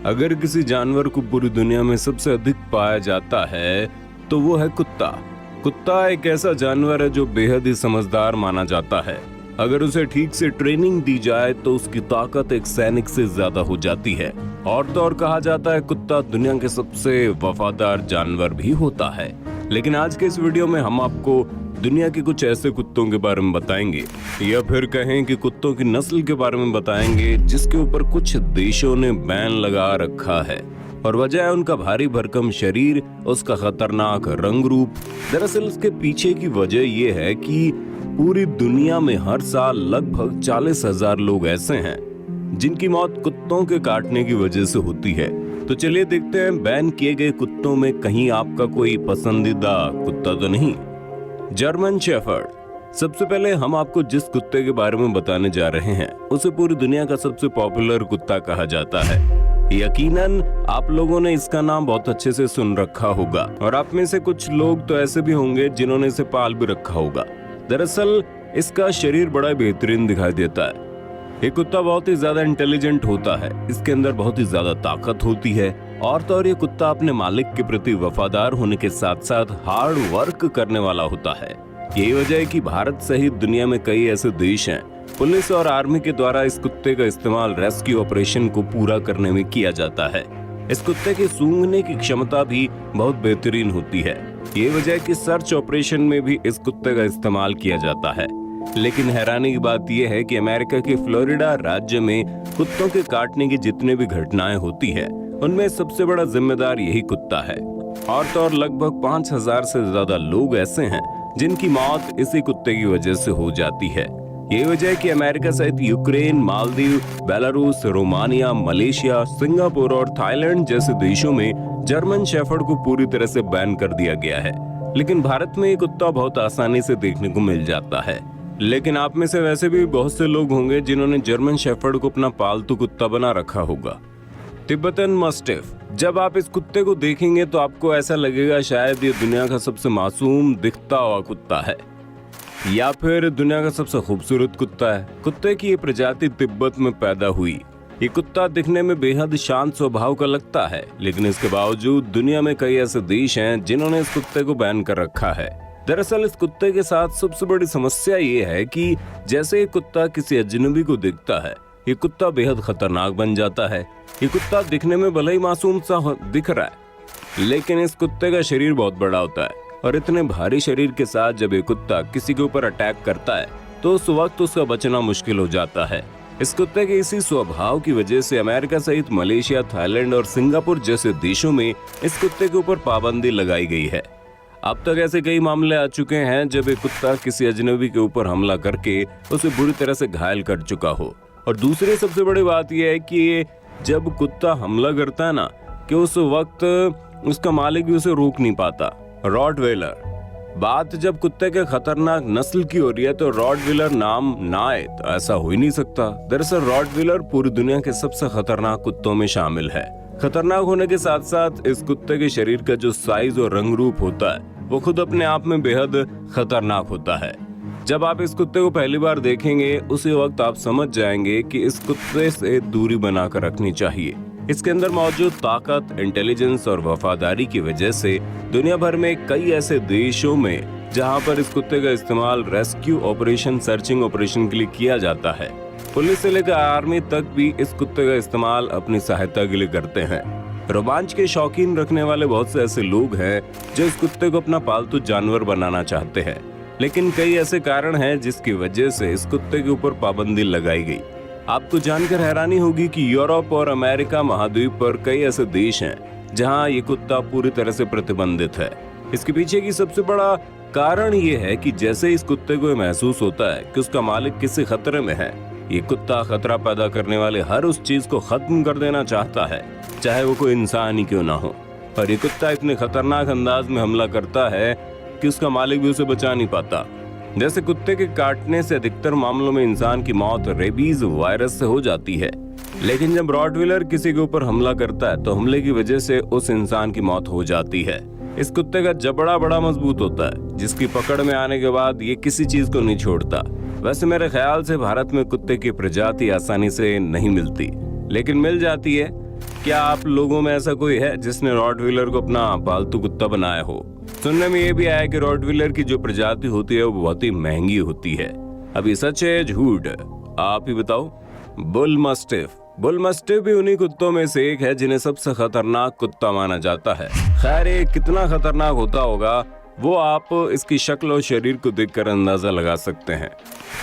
अगर किसी जानवर को पूरी दुनिया में सबसे अधिक पाया जाता है तो वो है कुत्ता। कुत्ता एक ऐसा जानवर है जो बेहद ही समझदार माना जाता है। अगर उसे ठीक से ट्रेनिंग दी जाए तो उसकी ताकत एक सैनिक से ज्यादा हो जाती है। और तो और कहा जाता है कुत्ता दुनिया के सबसे वफादार जानवर भी होता है। लेकिन आज के इस वीडियो में हम आपको दुनिया के कुछ ऐसे कुत्तों के बारे में बताएंगे, या फिर कहें कि कुत्तों की नस्ल के बारे में बताएंगे जिसके ऊपर कुछ देशों ने बैन लगा रखा है। और वजह है उनका भारी भरकम शरीर, उसका खतरनाक रंग रूप। दरअसल इसके पीछे की वजह ये है कि पूरी दुनिया में हर साल लगभग 40,000 लोग ऐसे हैं जिनकी मौत कुत्तों के काटने की वजह से होती है। तो चलिए देखते हैं बैन किए गए कुत्तों में कहीं आपका कोई पसंदीदा कुत्ता तो नहीं। German shepherd. सबसे पहले हम आपको जिस कुत्ते के बारे में बताने जा रहे हैं उसे पूरी दुनिया का सबसे पॉपुलर कुत्ता कहा जाता है। यकीनन आप लोगों ने इसका नाम बहुत अच्छे से सुन रखा होगा और आप में से कुछ लोग तो ऐसे भी होंगे जिन्होंने इसे पाल भी रखा होगा। दरअसल इसका शरीर बड़ा बेहतरीन दिखाई देता है। ये कुत्ता बहुत ही ज्यादा इंटेलिजेंट होता है, इसके अंदर बहुत ही ज्यादा ताकत होती है। और तो और ये कुत्ता अपने मालिक के प्रति वफादार होने के साथ साथ हार्ड वर्क करने वाला होता है। यही वजह है कि भारत सहित दुनिया में कई ऐसे देश हैं, पुलिस और आर्मी के द्वारा इस कुत्ते का इस्तेमाल रेस्क्यू ऑपरेशन को पूरा करने में किया जाता है। इस कुत्ते की सूंघने की क्षमता भी बहुत बेहतरीन होती है। ये वजह है कि सर्च ऑपरेशन में भी इस कुत्ते का इस्तेमाल किया जाता है। लेकिन हैरानी की बात यह है कि अमेरिका के फ्लोरिडा राज्य में कुत्तों के काटने की जितने भी घटनाएं होती है उनमें सबसे बड़ा जिम्मेदार यही कुत्ता है। और तो और लगभग 5,000 से ज्यादा लोग ऐसे हैं जिनकी मौत इसी कुत्ते की वजह से हो जाती है। ये वजह है कि अमेरिका सहित Ukraine, Maldives, Belarus, Romania, Malaysia, Singapore और थाईलैंड जैसे देशों में जर्मन शेफर्ड को पूरी तरह से बैन कर दिया गया है। लेकिन भारत में ये कुत्ता बहुत आसानी से देखने को मिल जाता है। लेकिन आप में से वैसे भी बहुत से लोग होंगे जिन्होंने जर्मन शेफर्ड को अपना पालतू कुत्ता बना रखा होगा। Tibetan mastiff. जब आप इस कुत्ते को देखेंगे तो आपको ऐसा लगेगा शायद ये दुनिया का सबसे मासूम दिखता हुआ कुत्ता है या फिर दुनिया का सबसे खूबसूरत कुत्ता है। कुत्ते की ये प्रजाति तिब्बत में पैदा हुई। ये कुत्ता दिखने में बेहद शांत स्वभाव का लगता है, लेकिन इसके बावजूद दुनिया में कई ऐसे देश हैं जिन्होंने इस कुत्ते को बैन कर रखा है। दरअसल इस कुत्ते के साथ सबसे बड़ी समस्या ये है कि जैसे ये कुत्ता किसी अजनबी को दिखता है, ये कुत्ता बेहद खतरनाक बन जाता है। ये कुत्ता दिखने में भले ही मासूम सा दिख रहा है, लेकिन इस कुत्ते का शरीर बहुत बड़ा होता है और इतने भारी शरीर के साथ जब ये कुत्ता किसी के ऊपर अटैक करता है तो उस वक्त उसका बचना मुश्किल हो जाता है। इस कुत्ते के इसी स्वभाव की वजह से अमेरिका सहित मलेशिया, थाईलैंड और सिंगापुर जैसे देशों में इस कुत्ते के ऊपर पाबंदी लगाई गई है। अब तक ऐसे कई मामले आ चुके हैं जब एक कुत्ता किसी अजनबी के ऊपर हमला करके उसे बुरी तरह से घायल कर चुका हो। और दूसरी सबसे बड़ी बात यह है कि जब कुत्ता हमला करता है ना कि उस वक्त उसका मालिक भी उसे रोक नहीं पाता। रॉटवेलर। बात जब कुत्ते के खतरनाक नस्ल की हो रही है तो रॉटवेलर नाम ना आए तो ऐसा हो ही नहीं सकता। दरअसल रॉटवेलर पूरी दुनिया के सबसे खतरनाक कुत्तों में शामिल है। खतरनाक होने के साथ साथ इस कुत्ते के शरीर का जो साइज और रंग रूप होता है वो खुद अपने आप में बेहद खतरनाक होता है। जब आप इस कुत्ते को पहली बार देखेंगे उसी वक्त आप समझ जाएंगे कि इस कुत्ते से दूरी बनाकर रखनी चाहिए। इसके अंदर मौजूद ताकत, इंटेलिजेंस और वफादारी की वजह से दुनिया भर में कई ऐसे देशों में जहां पर इस कुत्ते का इस्तेमाल रेस्क्यू ऑपरेशन, सर्चिंग ऑपरेशन के लिए किया जाता है। पुलिस से लेकर आर्मी तक भी इस कुत्ते का इस्तेमाल अपनी सहायता के लिए करते हैं। रोमांच के शौकीन रखने वाले बहुत से ऐसे लोग हैं जो इस कुत्ते को अपना पालतू जानवर बनाना चाहते हैं, लेकिन कई ऐसे कारण हैं जिसकी वजह से इस कुत्ते के ऊपर पाबंदी लगाई गई। आपको जानकर हैरानी होगी कि यूरोप और अमेरिका महाद्वीप पर कई ऐसे देश हैं जहां ये कुत्ता पूरी तरह से प्रतिबंधित है। इसके पीछे की सबसे बड़ा कारण ये है कि जैसे इस कुत्ते को महसूस होता है कि उसका मालिक किसी खतरे में है, ये कुत्ता खतरा पैदा करने वाले हर उस चीज को खत्म कर देना चाहता है, चाहे वो कोई इंसान ही क्यों ना हो। और ये कुत्ता इतने खतरनाक अंदाज में हमला करता है कि उसका मालिक भी उसे बचा नहीं पाता। जैसे कुत्ते के काटने से अधिकतर मामलों में इंसान की मौत रेबीज वायरस से हो जाती है, लेकिन जब रॉटवेलर किसी के ऊपर हमला करता है तो हमले की वजह से उस इंसान की मौत हो जाती है। इस कुत्ते का जबड़ा बड़ा मजबूत होता है, जिसकी पकड़ में आने के बाद ये किसी चीज को नहीं छोड़ता। वैसे मेरे ख्याल से भारत में कुत्ते की प्रजाति आसानी से नहीं मिलती, लेकिन मिल जाती है। क्या आप लोगों में ऐसा कोई है जिसने रॉटवीलर को अपना पालतू कुत्ता बनाया हो? सुनने में ये भी आया कि रॉटवीलर की जो प्रजाति होती है वो बहुत ही महंगी होती है। अभी सच है झूठ? आप ही बताओ। बुल मस्टिफ भी उन्हीं कुत्तों में से एक है जिन्हें सबसे खतरनाक कुत्ता माना जाता है। खैर ये कितना खतरनाक होता होगा वो आप इसकी शक्ल और शरीर को देखकर अंदाजा लगा सकते हैं।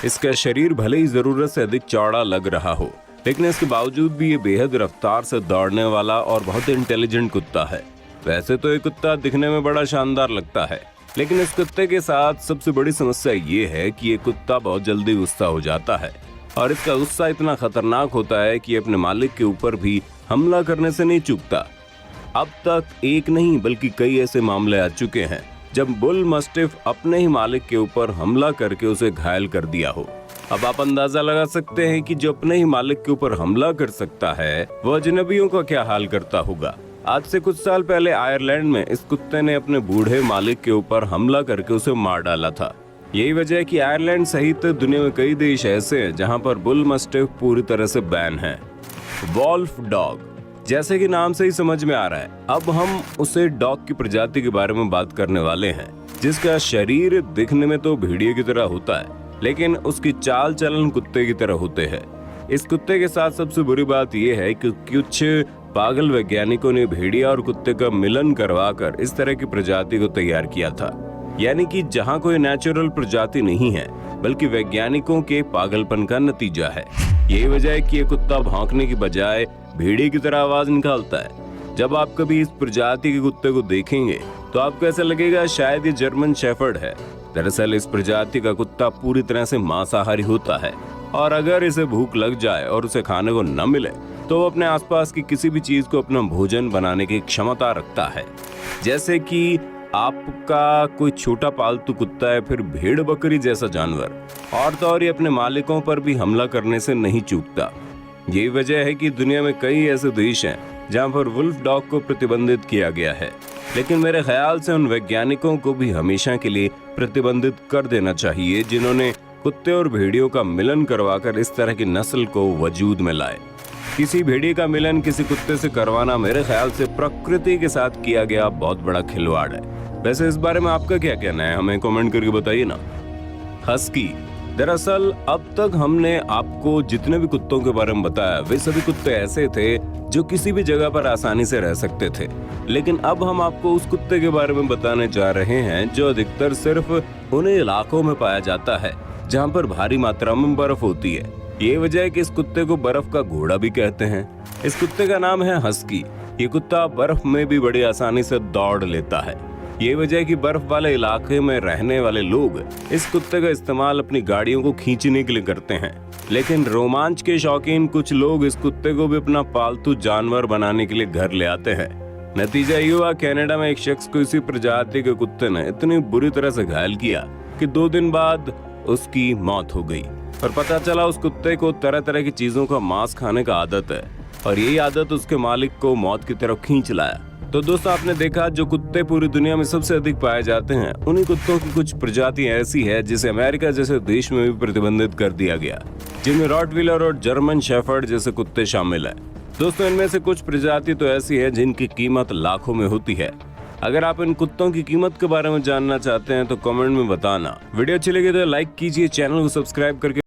इसका शरीर भले ही जरूरत से अधिक चौड़ा लग रहा हो, लेकिन इसके बावजूद भी ये बेहद रफ्तार से दौड़ने वाला और बहुत इंटेलिजेंट कुत्ता है। वैसे तो ये कुत्ता दिखने में बड़ा शानदार लगता है, लेकिन इस कुत्ते के साथ सबसे बड़ी समस्या ये है कि ये कुत्ता बहुत जल्दी गुस्सा हो जाता है और इसका गुस्सा इतना खतरनाक होता है कि अपने मालिक के ऊपर भी हमला करने से नहीं चूकता। अब तक एक नहीं बल्कि कई ऐसे मामले आ चुके हैं जब बुल मस्टिफ अपने ही मालिक के ऊपर हमला करके उसे घायल कर दिया हो। अब आप अंदाजा लगा सकते हैं कि जो अपने ही मालिक के ऊपर हमला कर सकता है वह अजनबियों का क्या हाल करता होगा। आज से कुछ साल पहले आयरलैंड में इस कुत्ते ने अपने बूढ़े मालिक के ऊपर हमला करके उसे मार डाला था। यही वजह है कि आयरलैंड सहित दुनिया में कई देश ऐसे हैं जहां पर बुल मस्टिफ पूरी तरह से बैन है। वॉल्फ डॉग, जैसे कि नाम से ही समझ में आ रहा है, अब हम उसे डॉग की प्रजाति के बारे में बात करने वाले हैं जिसका शरीर दिखने में तो भेड़िए की तरह होता है, लेकिन उसकी चाल चलन कुत्ते की तरह होते हैं। इस कुत्ते के साथ सबसे बुरी बात यह है कि कुछ पागल वैज्ञानिकों ने भेड़िया और कुत्ते का मिलन करवाकर इस तरह की प्रजाति को तैयार किया था। यानी कि जहां कोई नेचुरल प्रजाति नहीं है बल्कि वैज्ञानिकों के पागलपन का नतीजा है। यही वजह है कि ये कुत्ता भौंकने की बजाय भेड़िए की तरह आवाज निकालता है। जब आप कभी इस प्रजाति के कुत्ते को देखेंगे तो आपको ऐसा लगेगा शायद ये जर्मन शेफर्ड है। दरअसल इस प्रजाति का कुत्ता पूरी तरह से मांसाहारी होता है और अगर इसे भूख लग जाए और उसे खाने को न मिले तो वो अपने आसपास की किसी भी चीज को अपना भोजन बनाने की क्षमता रखता है। जैसे कि आपका कोई छोटा पालतू कुत्ता है, फिर भेड़ बकरी जैसा जानवर, और तो और ये अपने मालिकों पर भी हमला करने से नहीं चूकता। यही वजह है कि दुनिया में कई ऐसे देश हैं जहां पर वुल्फ डॉग को प्रतिबंधित किया गया है, लेकिन मेरे ख्याल से उन वैज्ञानिकों को भी हमेशा के लिए प्रतिबंधित कर देना चाहिए जिन्होंने कुत्ते और भेड़ियों का मिलन करवाकर इस तरह की नस्ल को वजूद में लाए। किसी भेड़िए का मिलन किसी कुत्ते से करवाना मेरे ख्याल से प्रकृति के साथ किया गया बहुत बड़ा खिलवाड़ है। वैसे इस बारे में आपका क्या कहना है, हमें कमेंट करके बताइए ना। हस्की, दरअसल अब तक हमने आपको जितने भी कुत्तों के बारे में बताया वे सभी कुत्ते ऐसे थे जो किसी भी जगह पर आसानी से रह सकते थे, लेकिन अब हम आपको उस कुत्ते के बारे में बताने जा रहे हैं जो अधिकतर सिर्फ उन इलाकों में पाया जाता है जहां पर भारी मात्रा में बर्फ होती है। ये वजह है कि इस कुत्ते को बर्फ का घोड़ा भी कहते हैं। इस कुत्ते का नाम है हस्की। ये कुत्ता बर्फ में भी बड़ी आसानी से दौड़ लेता है। ये वजह है कि बर्फ वाले इलाके में रहने वाले लोग इस कुत्ते का इस्तेमाल अपनी गाड़ियों को खींचने के लिए करते हैं, लेकिन रोमांच के शौकीन कुछ लोग इस कुत्ते को भी अपना पालतू जानवर बनाने के लिए घर ले आते हैं। नतीजा ये हुआ, कनाडा में एक शख्स को इसी प्रजाति के कुत्ते ने इतनी बुरी तरह से घायल किया कि 2 दिन बाद उसकी मौत हो गई। और पता चला उस कुत्ते को तरह तरह की चीजों का मांस खाने का आदत है और यही आदत उसके मालिक को मौत की तरफ खींच लाया। तो दोस्तों आपने देखा, जो कुत्ते पूरी दुनिया में सबसे अधिक पाए जाते हैं उन्हीं कुत्तों की कुछ प्रजातियां ऐसी है जिसे अमेरिका जैसे देश में भी प्रतिबंधित कर दिया गया, जिनमें रॉटवीलर और जर्मन शेफर्ड जैसे कुत्ते शामिल है। दोस्तों इनमें से कुछ प्रजाति तो ऐसी है जिनकी कीमत लाखों में होती है। अगर आप इन कुत्तों की कीमत के बारे में जानना चाहते हैं तो कमेंट में बताना। वीडियो अच्छी लगी तो लाइक कीजिए, चैनल को सब्सक्राइब करके